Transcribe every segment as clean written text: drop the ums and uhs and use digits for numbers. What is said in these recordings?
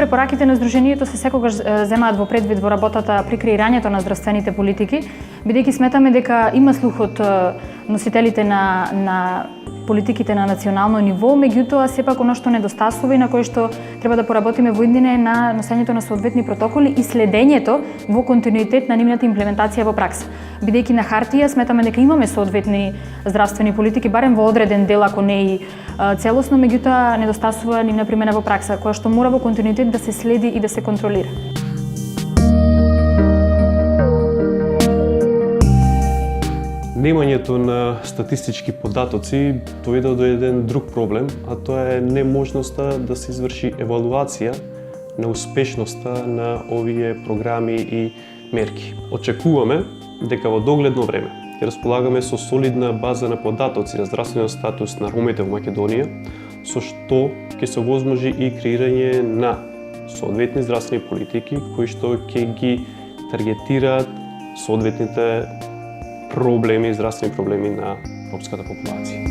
препораките на Сдруженијето се секогаш земаат во предвид во работата при креирањето на здравствените политики, бидејќи сметаме дека има слух од носителите на политиките на национално ниво, меѓутоа сепак оно што недостасува и на кое што треба да поработиме во иднина е на носењето на соодветни протоколи и следењето во континуитет на нивната имплементација во пракса. Бидејќи на хартија сметаме дека имаме соодветни здравствени политики, барем во одреден дел, ако не и целосно, меѓутоа недостасува нивна примена во пракса, која што мора во континуитет да се следи и да се контролира. Немањето на статистички податоци доведе до еден друг проблем, а тоа е неможноста да се изврши евалуација на успешноста на овие програми и мерки. Очекуваме дека во догледно време ќе располагаме со солидна база на податоци за здравствениот статус на ромите во Македонија, со што ќе се овозможи и креирање на соодветни здравствени политики кои што ќе ги таргетираат соодветните проблеми, здравствени проблеми на ромската популација.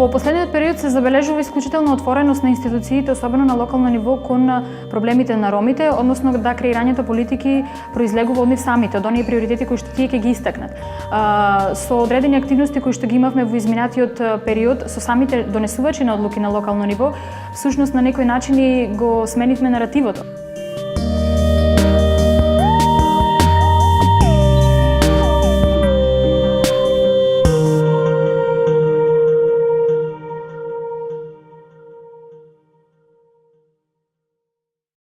Во последниот период се забележува исклучителна отвореност на институциите, особено на локално ниво, кон проблемите на ромите, односно да креирањето политики произлегува од нив самите, од оние приоритети кои што тие ќе ги истакнат. Со одредени активности кои што ги имавме во изминатиот период, со самите донесувачи на одлуки на локално ниво, всушност на некои начини го сменивме наративото.